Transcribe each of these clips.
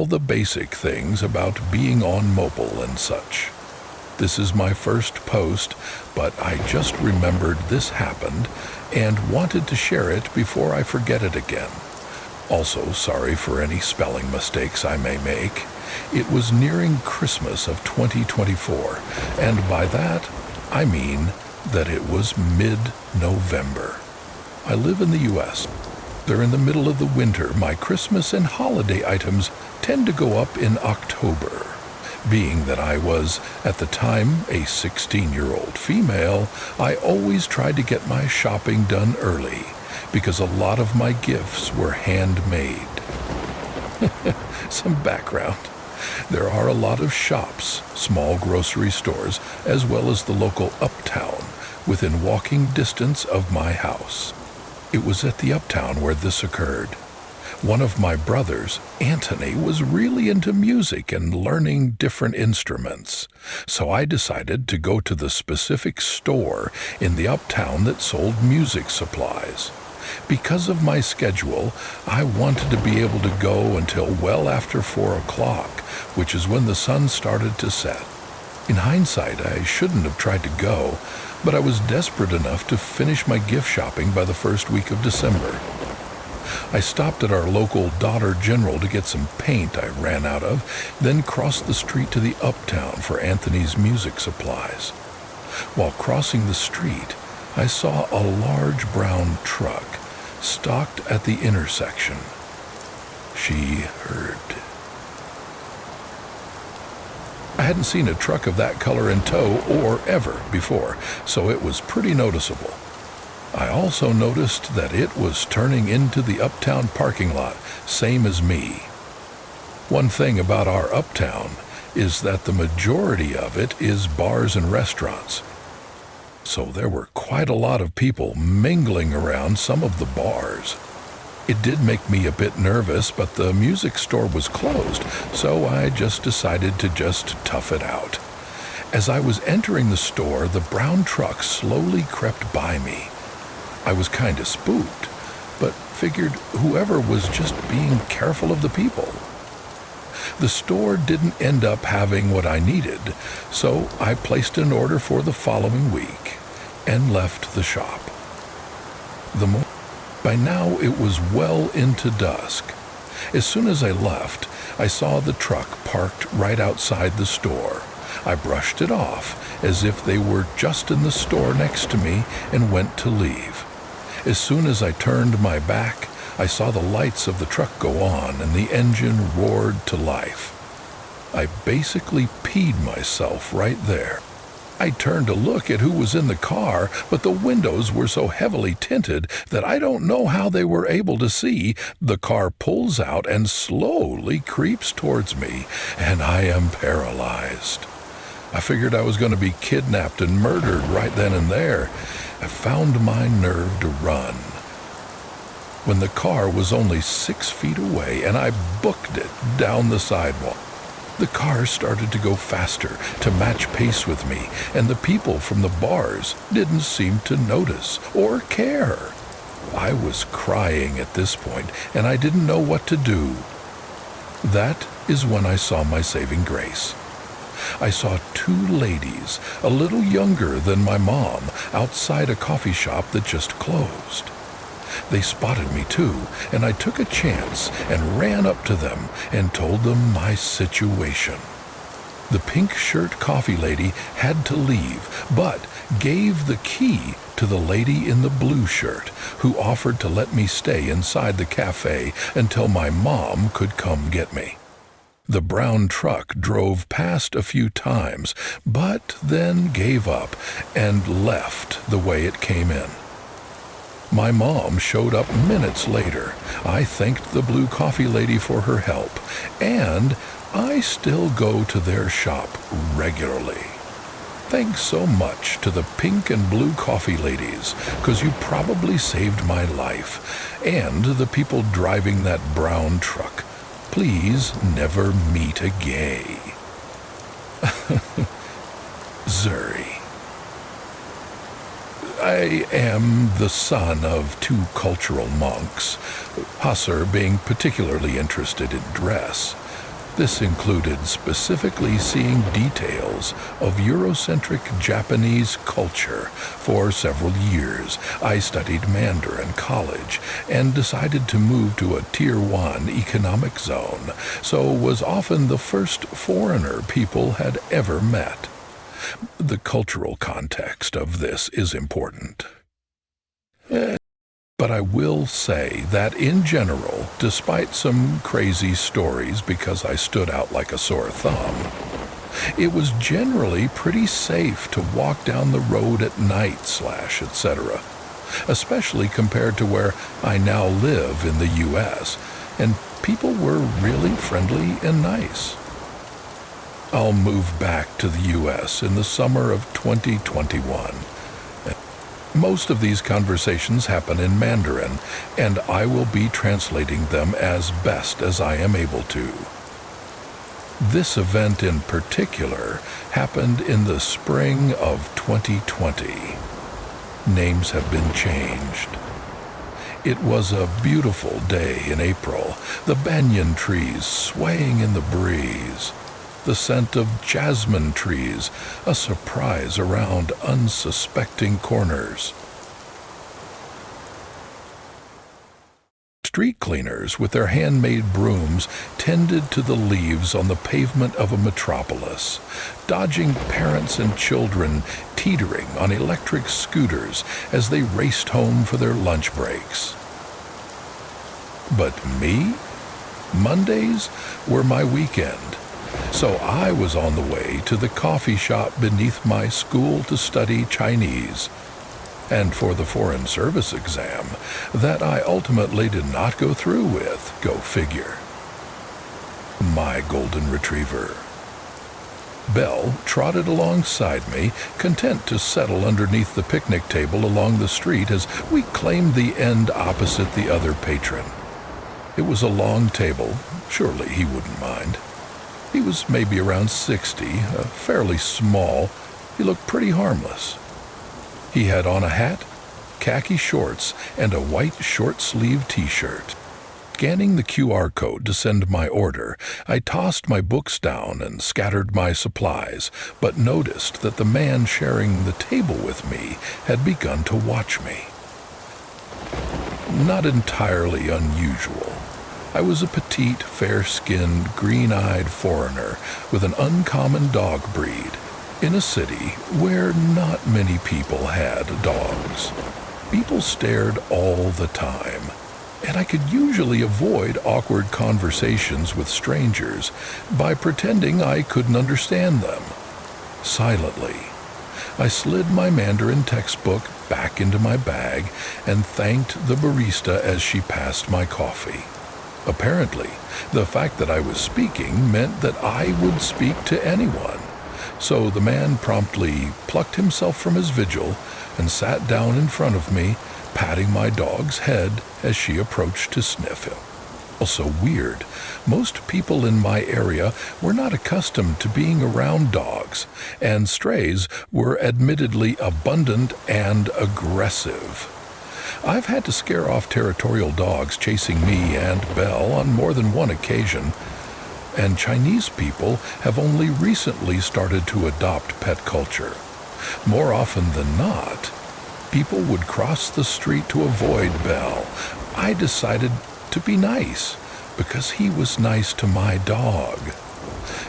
all the basic things about being on mobile and such. This is my first post, but I just remembered this happened and wanted to share it before I forget it again. Also, sorry for any spelling mistakes I may make. It was nearing Christmas of 2024, and by that, I mean that it was mid-November. I live in the U.S. They're in the middle of the winter. My Christmas and holiday items tend to go up in October. Being that I was, at the time, a 16-year-old female, I always tried to get my shopping done early, because a lot of my gifts were handmade. Some background. There are a lot of shops, small grocery stores, as well as the local Uptown, within walking distance of my house. It was at the Uptown where this occurred. One of my brothers, Anthony, was really into music and learning different instruments, so I decided to go to the specific store in the Uptown that sold music supplies. Because of my schedule, I wanted to be able to go until well after 4 o'clock, which is when the sun started to set. In hindsight, I shouldn't have tried to go, but I was desperate enough to finish my gift shopping by the first week of December. I stopped at our local Dollar General to get some paint I ran out of, then crossed the street to the Uptown for Anthony's music supplies. While crossing the street, I saw a large brown truck stopped at the intersection. She heard. I hadn't seen a truck of that color in tow or ever before, so it was pretty noticeable. I also noticed that it was turning into the Uptown parking lot, same as me. One thing about our Uptown is that the majority of it is bars and restaurants. So there were quite a lot of people mingling around some of the bars. It did make me a bit nervous, but the music store was closed, so I just decided to just tough it out. As I was entering the store, the brown truck slowly crept by me. I was kinda spooked, but figured whoever was just being careful of the people. The store didn't end up having what I needed, so I placed an order for the following week and left the shop. By now it was well into dusk. As soon as I left, I saw the truck parked right outside the store. I brushed it off as if they were just in the store next to me and went to leave. As soon as I turned my back, I saw the lights of the truck go on and the engine roared to life. I basically peed myself right there. I turned to look at who was in the car, but the windows were so heavily tinted that I don't know how they were able to see. The car pulls out and slowly creeps towards me, and I am paralyzed. I figured I was going to be kidnapped and murdered right then and there. I found my nerve to run. When the car was only 6 feet away and I booked it down the sidewalk, the car started to go faster to match pace with me, and the people from the bars didn't seem to notice or care. I was crying at this point, and I didn't know what to do. That is when I saw my saving grace. I saw 2 ladies, a little younger than my mom, outside a coffee shop that just closed. They spotted me too, and I took a chance and ran up to them and told them my situation. The pink shirt coffee lady had to leave, but gave the key to the lady in the blue shirt, who offered to let me stay inside the cafe until my mom could come get me. The brown truck drove past a few times, but then gave up and left the way it came in. My mom showed up minutes later. I thanked the blue coffee lady for her help, and I still go to their shop regularly. Thanks so much to the pink and blue coffee ladies, 'cause you probably saved my life, and the people driving that brown truck. Please never meet a gay. Zuri. I am the son of 2 cultural monks, Husser being particularly interested in dress. This included specifically seeing details of Eurocentric Japanese culture. For several years, I studied Mandarin college and decided to move to a Tier 1 economic zone, so was often the first foreigner people had ever met. The cultural context of this is important. But I will say that in general, despite some crazy stories because I stood out like a sore thumb, it was generally pretty safe to walk down the road at night etc., especially compared to where I now live in the US, and people were really friendly and nice. I'll move back to the US in the summer of 2021. Most of these conversations happen in Mandarin, and I will be translating them as best as I am able to. This event in particular happened in the spring of 2020. Names have been changed. It was a beautiful day in April, the banyan trees swaying in the breeze, the scent of jasmine trees, a surprise around unsuspecting corners. Street cleaners with their handmade brooms tended to the leaves on the pavement of a metropolis, dodging parents and children teetering on electric scooters as they raced home for their lunch breaks. But me? Mondays were my weekend. So I was on the way to the coffee shop beneath my school to study Chinese, and for the Foreign Service exam that I ultimately did not go through with, go figure. My golden retriever. Belle trotted alongside me, content to settle underneath the picnic table along the street as we claimed the end opposite the other patron. It was a long table, surely he wouldn't mind. He was maybe around 60, fairly small. He looked pretty harmless. He had on a hat, khaki shorts, and a white short-sleeved t-shirt. Scanning the QR code to send my order, I tossed my books down and scattered my supplies, but noticed that the man sharing the table with me had begun to watch me. Not entirely unusual. I was a petite, fair-skinned, green-eyed foreigner with an uncommon dog breed in a city where not many people had dogs. People stared all the time, and I could usually avoid awkward conversations with strangers by pretending I couldn't understand them. Silently, I slid my Mandarin textbook back into my bag and thanked the barista as she passed my coffee. Apparently, the fact that I was speaking meant that I would speak to anyone, so the man promptly plucked himself from his vigil and sat down in front of me, patting my dog's head as she approached to sniff him. Also weird, most people in my area were not accustomed to being around dogs, and strays were admittedly abundant and aggressive. I've had to scare off territorial dogs chasing me and Belle on more than one occasion, and Chinese people have only recently started to adopt pet culture. More often than not, people would cross the street to avoid Belle. I decided to be nice because he was nice to my dog.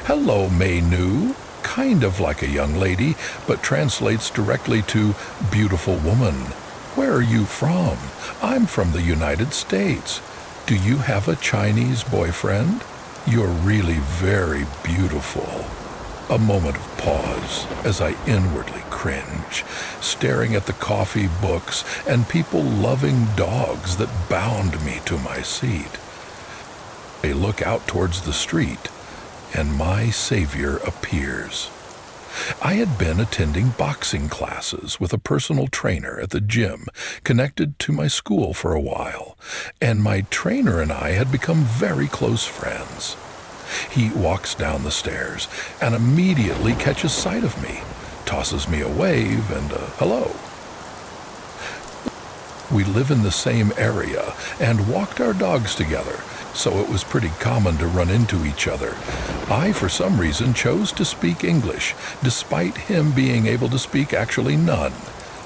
Hello, Mei Nu, kind of like a young lady, but translates directly to beautiful woman. Where are you from? I'm from the United States. Do you have a Chinese boyfriend? You're really very beautiful. A moment of pause as I inwardly cringe, staring at the coffee, books, and people-loving dogs that bound me to my seat. I look out towards the street, and my savior appears. I had been attending boxing classes with a personal trainer at the gym connected to my school for a while, and my trainer and I had become very close friends. He walks down the stairs and immediately catches sight of me, tosses me a wave and a hello. We live in the same area and walked our dogs together, so it was pretty common to run into each other. I, for some reason, chose to speak English, despite him being able to speak actually none,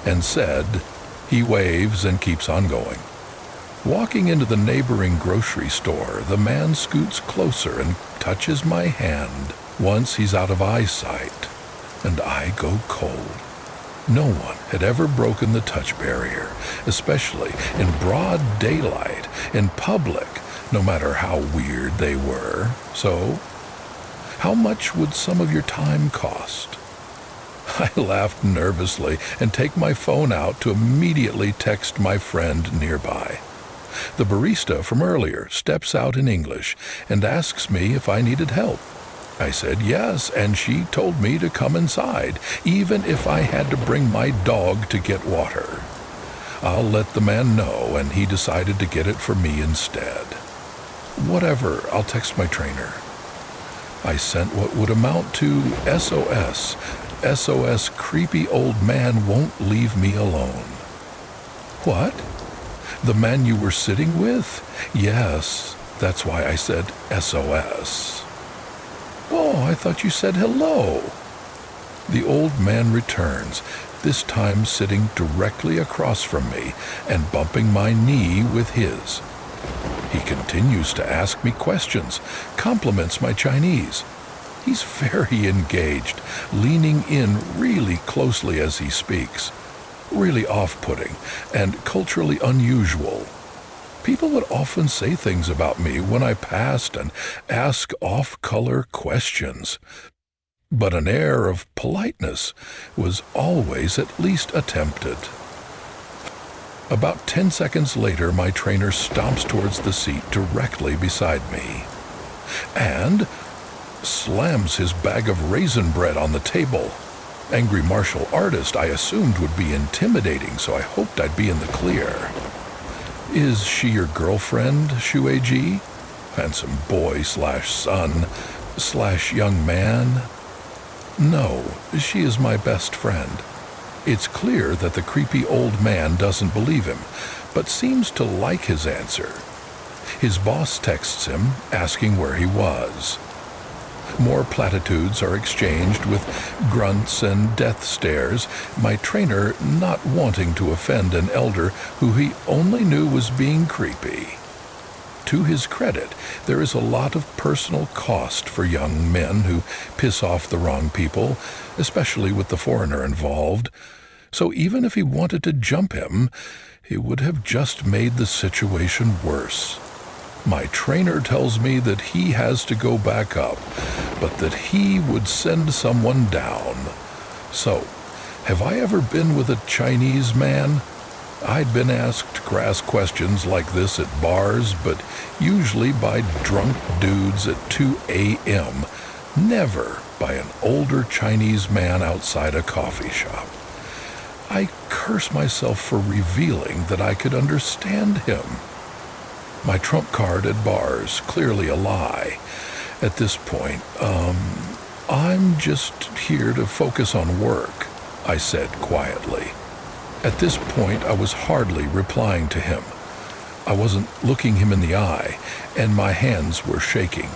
and said, he waves and keeps on going. Walking into the neighboring grocery store, the man scoots closer and touches my hand. Once he's out of eyesight, and I go cold. No one had ever broken the touch barrier, especially in broad daylight, in public, no matter how weird they were. So, how much would some of your time cost? I laughed nervously and take my phone out to immediately text my friend nearby. The barista from earlier steps out in English and asks me if I needed help. I said yes, and she told me to come inside, even if I had to bring my dog to get water. I'll let the man know, and he decided to get it for me instead. Whatever, I'll text my trainer. I sent what would amount to SOS. SOS, creepy old man won't leave me alone. What? The man you were sitting with? Yes, that's why I said SOS. Oh, I thought you said hello. The old man returns, this time sitting directly across from me and bumping my knee with his. He continues to ask me questions, compliments my Chinese. He's very engaged, leaning in really closely as he speaks. Really off-putting and culturally unusual. People would often say things about me when I passed and ask off-color questions. But an air of politeness was always at least attempted. About 10 seconds later, my trainer stomps towards the seat directly beside me and slams his bag of raisin bread on the table. Angry martial artist I assumed would be intimidating, so I hoped I'd be in the clear. Is she your girlfriend, Shueji? Handsome boy/son/young man? No, she is my best friend. It's clear that the creepy old man doesn't believe him, but seems to like his answer. His boss texts him, asking where he was. More platitudes are exchanged with grunts and death stares, my trainer not wanting to offend an elder who he only knew was being creepy. To his credit, there is a lot of personal cost for young men who piss off the wrong people, especially with the foreigner involved. So even if he wanted to jump him, it would have just made the situation worse. My trainer tells me that he has to go back up, but that he would send someone down. So, have I ever been with a Chinese man? I'd been asked crass questions like this at bars, but usually by drunk dudes at 2 a.m., never by an older Chinese man outside a coffee shop. I curse myself for revealing that I could understand him. My trump card at bars, clearly a lie. At this point, I'm just here to focus on work, I said quietly. At this point, I was hardly replying to him. I wasn't looking him in the eye, and my hands were shaking.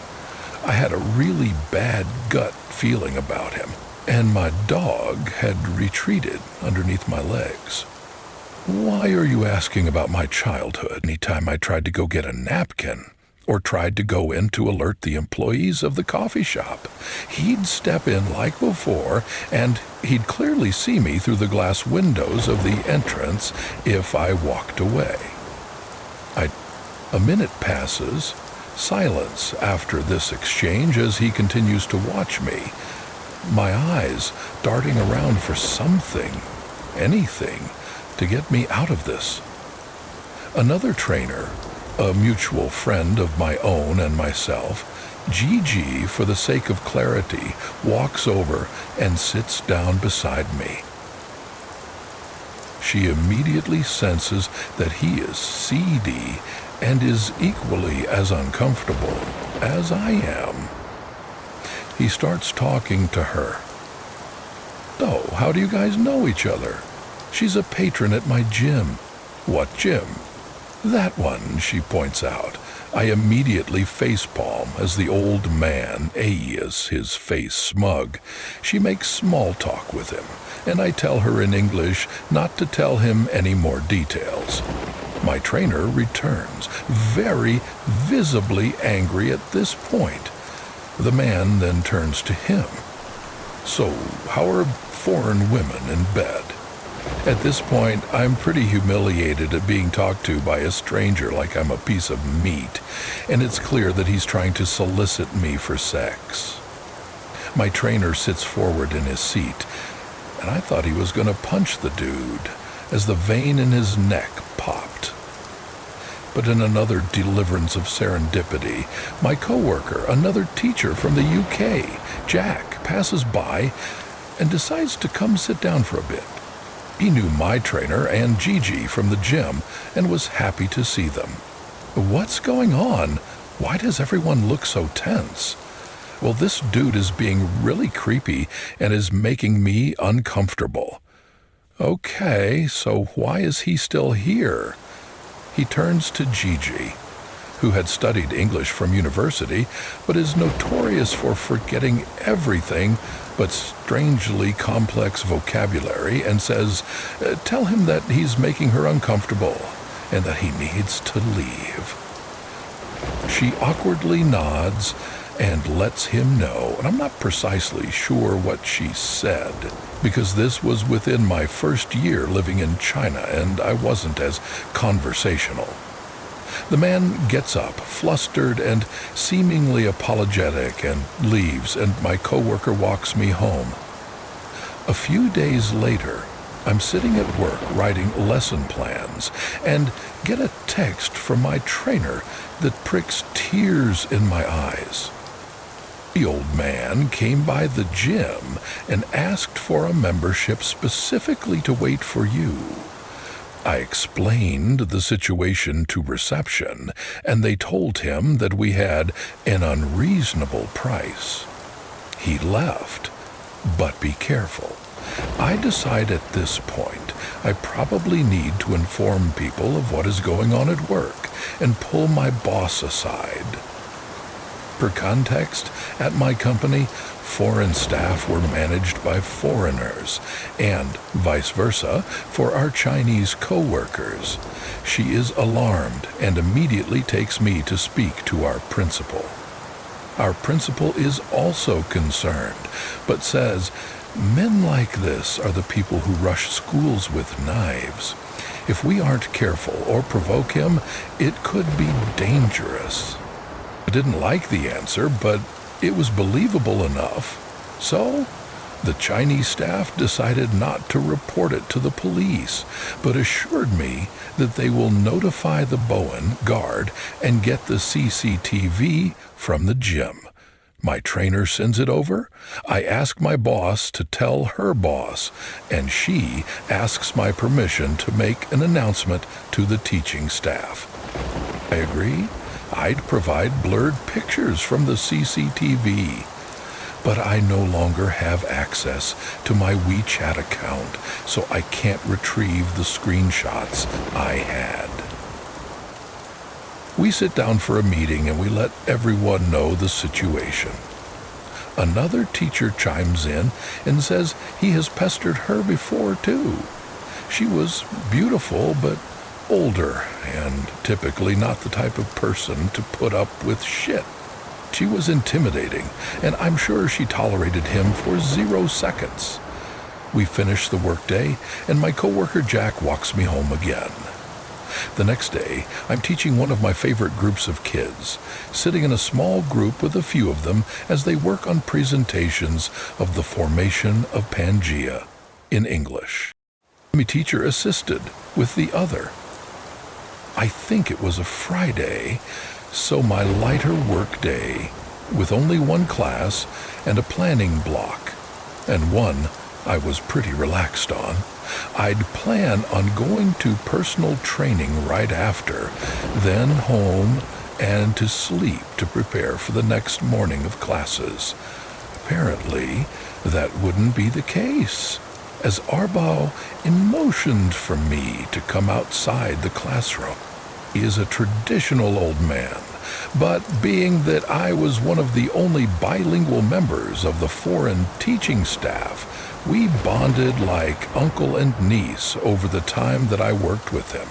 I had a really bad gut feeling about him, and my dog had retreated underneath my legs. Why are you asking about my childhood anytime I tried to go get a napkin or tried to go in to alert the employees of the coffee shop? He'd step in like before, and he'd clearly see me through the glass windows of the entrance if I walked away. A minute passes, silence after this exchange as he continues to watch me, my eyes darting around for something, anything, to get me out of this. Another trainer, a mutual friend of my own and myself, Gigi, for the sake of clarity, walks over and sits down beside me. She immediately senses that he is seedy and is equally as uncomfortable as I am. He starts talking to her. "Oh, how do you guys know each other? She's a patron at my gym. "What gym?" "That one," she points out. I immediately facepalm as the old man, Aeus, his face smug. She makes small talk with him, and I tell her in English not to tell him any more details. My trainer returns, very visibly angry at this point. The man then turns to him. "So, how are foreign women in bed?" At this point, I'm pretty humiliated at being talked to by a stranger like I'm a piece of meat, and it's clear that he's trying to solicit me for sex. My trainer sits forward in his seat, and I thought he was going to punch the dude as the vein in his neck popped. But in another deliverance of serendipity, my coworker, another teacher from the UK, Jack, passes by and decides to come sit down for a bit. He knew my trainer and Gigi from the gym and was happy to see them. What's going on? Why does everyone look so tense? Well, this dude is being really creepy and is making me uncomfortable. Okay, so why is he still here? He turns to Gigi, who had studied English from university, but is notorious for forgetting everything but strangely complex vocabulary, and says, "Tell him that he's making her uncomfortable and that he needs to leave." She awkwardly nods and lets him know, and I'm not precisely sure what she said, because this was within my first year living in China and I wasn't as conversational. The man gets up, flustered and seemingly apologetic, and leaves, and my coworker walks me home. A few days later, I'm sitting at work writing lesson plans and get a text from my trainer that pricks tears in my eyes. The old man came by the gym and asked for a membership specifically to wait for you. I explained the situation to reception, and they told him that we had an unreasonable price. He left, but be careful. I decide at this point I probably need to inform people of what is going on at work and pull my boss aside. For context, at my company, foreign staff were managed by foreigners, and vice versa for our Chinese co-workers. She is alarmed and immediately takes me to speak to our principal. Our principal is also concerned, but says, "Men like this are the people who rush schools with knives. If we aren't careful or provoke him, it could be dangerous." I didn't like the answer, but it was believable enough. So, the Chinese staff decided not to report it to the police, but assured me that they will notify the Bowen guard and get the CCTV from the gym. My trainer sends it over. I ask my boss to tell her boss, and she asks my permission to make an announcement to the teaching staff. I agree. I'd provide blurred pictures from the CCTV. But I no longer have access to my WeChat account, so I can't retrieve the screenshots I had. We sit down for a meeting and we let everyone know the situation. Another teacher chimes in and says he has pestered her before too. She was beautiful but older and typically not the type of person to put up with shit. She was intimidating, and I'm sure she tolerated him for 0 seconds. We finish the workday, and my coworker Jack walks me home again. The next day, I'm teaching one of my favorite groups of kids, sitting in a small group with a few of them as they work on presentations of the formation of Pangaea in English. My teacher assisted with the other. I think it was a Friday, so my lighter work day, with only one class and a planning block, and one I was pretty relaxed on, I'd plan on going to personal training right after, then home and to sleep to prepare for the next morning of classes. Apparently, that wouldn't be the case, as Arbaugh motioned for me to come outside the classroom. He is a traditional old man, but being that I was one of the only bilingual members of the foreign teaching staff, we bonded like uncle and niece over the time that I worked with him.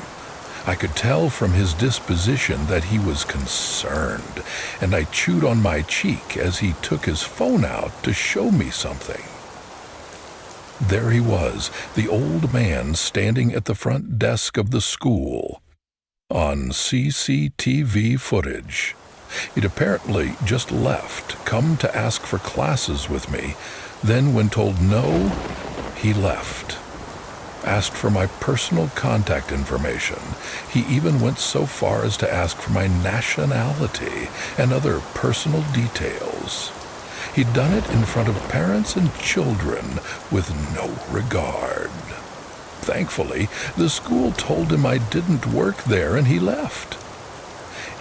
I could tell from his disposition that he was concerned, and I chewed on my cheek as he took his phone out to show me something. There he was, the old man standing at the front desk of the school, on CCTV footage. He'd apparently just left, come to ask for classes with me. Then, when told no, he left. Asked for my personal contact information. He even went so far as to ask for my nationality and other personal details. He'd done it in front of parents and children with no regard. Thankfully, the school told him I didn't work there and he left.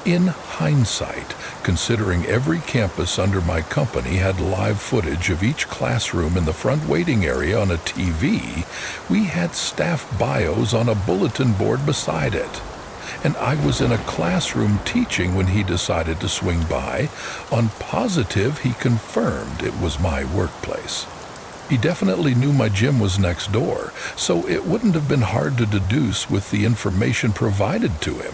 In hindsight, considering every campus under my company had live footage of each classroom in the front waiting area on a TV, we had staff bios on a bulletin board beside it. And I was in a classroom teaching when he decided to swing by. On positive, he confirmed it was my workplace. He definitely knew my gym was next door, so it wouldn't have been hard to deduce with the information provided to him.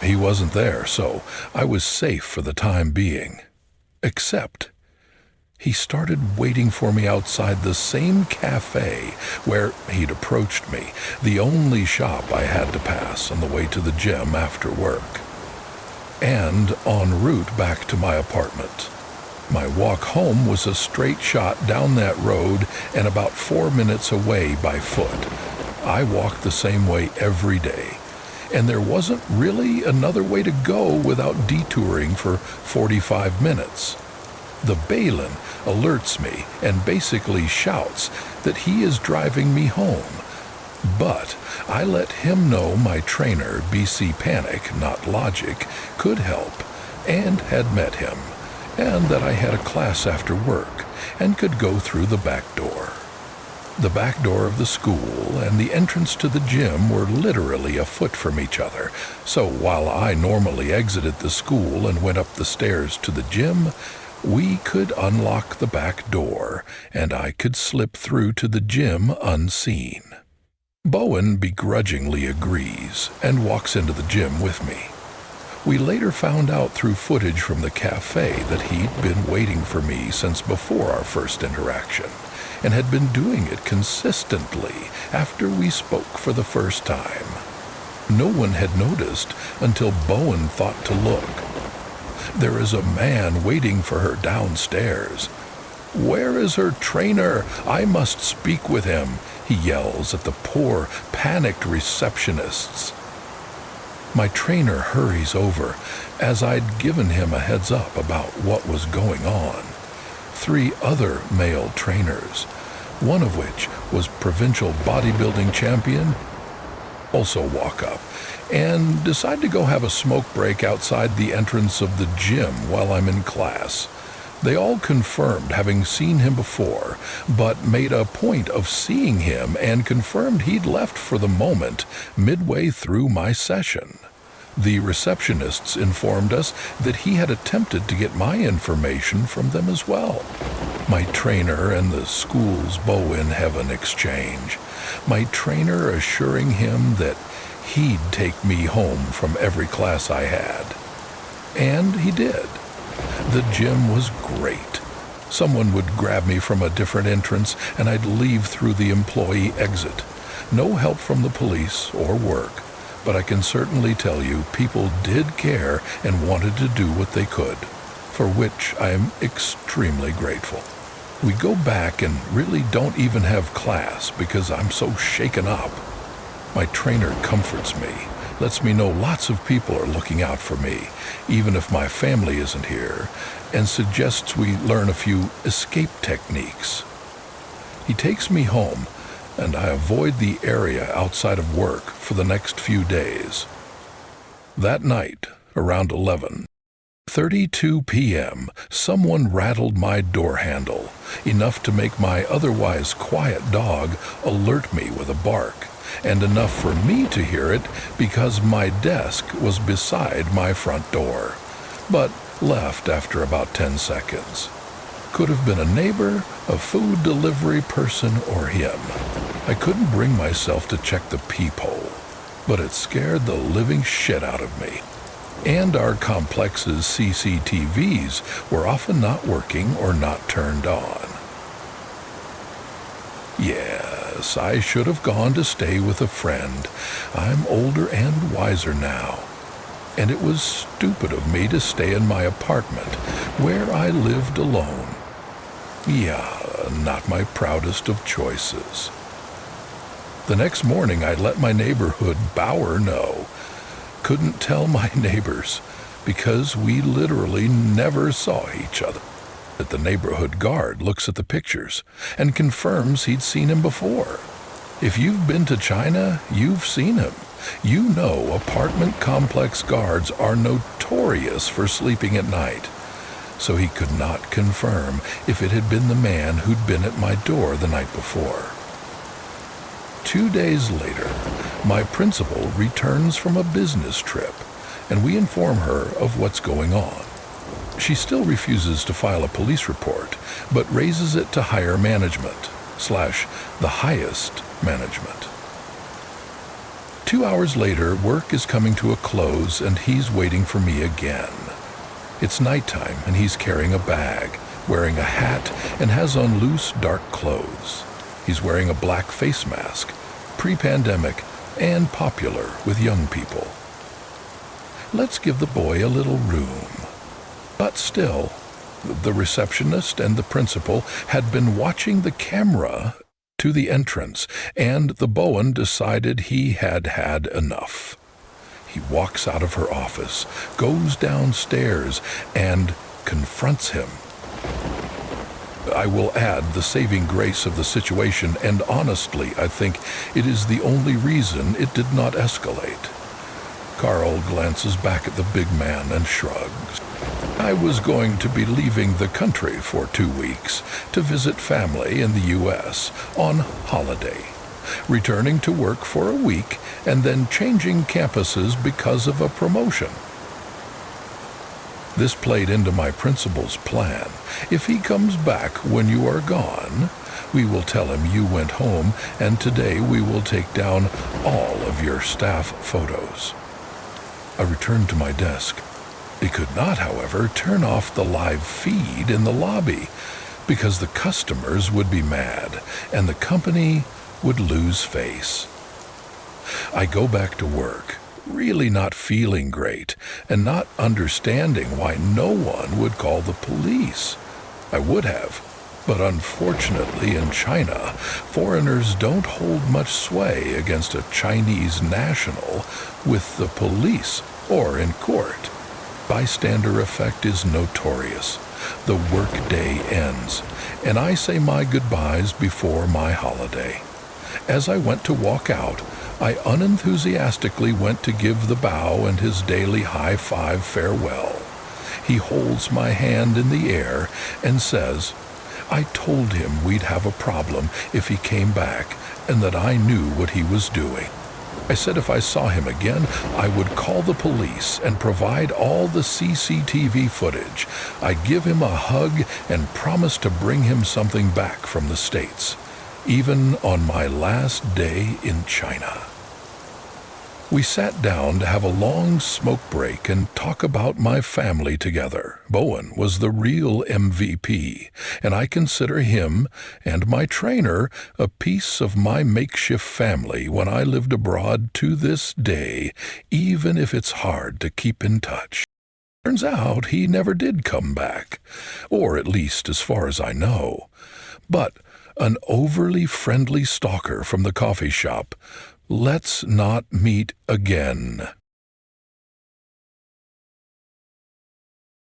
He wasn't there, so I was safe for the time being. Except he started waiting for me outside the same cafe where he'd approached me, the only shop I had to pass on the way to the gym after work, and en route back to my apartment. My walk home was a straight shot down that road and about 4 minutes away by foot. I walked the same way every day, and there wasn't really another way to go without detouring for 45 minutes. The Balin alerts me and basically shouts that he is driving me home. But I let him know my trainer, BC Panic, not Logic, could help and had met him, and that I had a class after work and could go through the back door. The back door of the school and the entrance to the gym were literally a foot from each other, so while I normally exited the school and went up the stairs to the gym, we could unlock the back door, and I could slip through to the gym unseen. Bowen begrudgingly agrees and walks into the gym with me. We later found out through footage from the cafe that he'd been waiting for me since before our first interaction, and had been doing it consistently after we spoke for the first time. No one had noticed until Bowen thought to look. There is a man waiting for her downstairs. "Where is her trainer? I must speak with him," he yells at the poor, panicked receptionists. My trainer hurries over, as I'd given him a heads up about what was going on. 3 other male trainers, one of which was provincial bodybuilding champion, also walk up and decide to go have a smoke break outside the entrance of the gym while I'm in class. They all confirmed having seen him before, but made a point of seeing him and confirmed he'd left for the moment midway through my session. The receptionists informed us that he had attempted to get my information from them as well. My trainer and the school's Bowen have an exchange, my trainer assuring him that he'd take me home from every class I had. And he did. The gym was great. Someone would grab me from a different entrance and I'd leave through the employee exit. No help from the police or work, but I can certainly tell you people did care and wanted to do what they could, for which I am extremely grateful. We go back and really don't even have class because I'm so shaken up. My trainer comforts me, lets me know lots of people are looking out for me, even if my family isn't here, and suggests we learn a few escape techniques. He takes me home, and I avoid the area outside of work for the next few days. That night, around 11, 32 p.m., someone rattled my door handle, enough to make my otherwise quiet dog alert me with a bark, and enough for me to hear it because my desk was beside my front door, but left after about 10 seconds. Could have been a neighbor, a food delivery person, or him. I couldn't bring myself to check the peephole, but it scared the living shit out of me. And our complex's CCTVs were often not working or not turned on. Yes, I should have gone to stay with a friend. I'm older and wiser now. And it was stupid of me to stay in my apartment, where I lived alone. Yeah, not my proudest of choices. The next morning, I let my neighborhood Bower know. Couldn't tell my neighbors, because we literally never saw each other. But the neighborhood guard looks at the pictures and confirms he'd seen him before. If you've been to China, you've seen him. You know apartment complex guards are notorious for sleeping at night. So he could not confirm if it had been the man who'd been at my door the night before. 2 days later, my principal returns from a business trip, and we inform her of what's going on. She still refuses to file a police report, but raises it to higher management / the highest management. 2 hours later, work is coming to a close, and he's waiting for me again. It's nighttime, and he's carrying a bag, wearing a hat, and has on loose, dark clothes. He's wearing a black face mask, pre-pandemic and popular with young people. Let's give the boy a little room. But still, the receptionist and the principal had been watching the camera to the entrance, and the Bowen decided he had had enough. He walks out of her office, goes downstairs, and confronts him. I will add the saving grace of the situation, and honestly, I think it is the only reason it did not escalate. Carl glances back at the big man and shrugs. I was going to be leaving the country for 2 weeks to visit family in the U.S. on holiday, returning to work for a week and then changing campuses because of a promotion. This played into my principal's plan. If he comes back when you are gone, we will tell him you went home, and today we will take down all of your staff photos. I returned to my desk. He could not, however, turn off the live feed in the lobby because the customers would be mad and the company would lose face. I go back to work, really not feeling great and not understanding why no one would call the police. I would have, but unfortunately in China, foreigners don't hold much sway against a Chinese national with the police or in court. Bystander effect is notorious. The workday ends, and I say my goodbyes before my holiday. As I went to walk out, I unenthusiastically went to give the bow and his daily high-five farewell. He holds my hand in the air and says, I told him we'd have a problem if he came back and that I knew what he was doing. I said if I saw him again, I would call the police and provide all the CCTV footage. I'd give him a hug and promise to bring him something back from the States, even on my last day in China. We sat down to have a long smoke break and talk about my family together. Bowen was the real MVP, and I consider him and my trainer a piece of my makeshift family when I lived abroad to this day, even if it's hard to keep in touch. Turns out he never did come back, or at least as far as I know. But an overly friendly stalker from the coffee shop. Let's not meet again.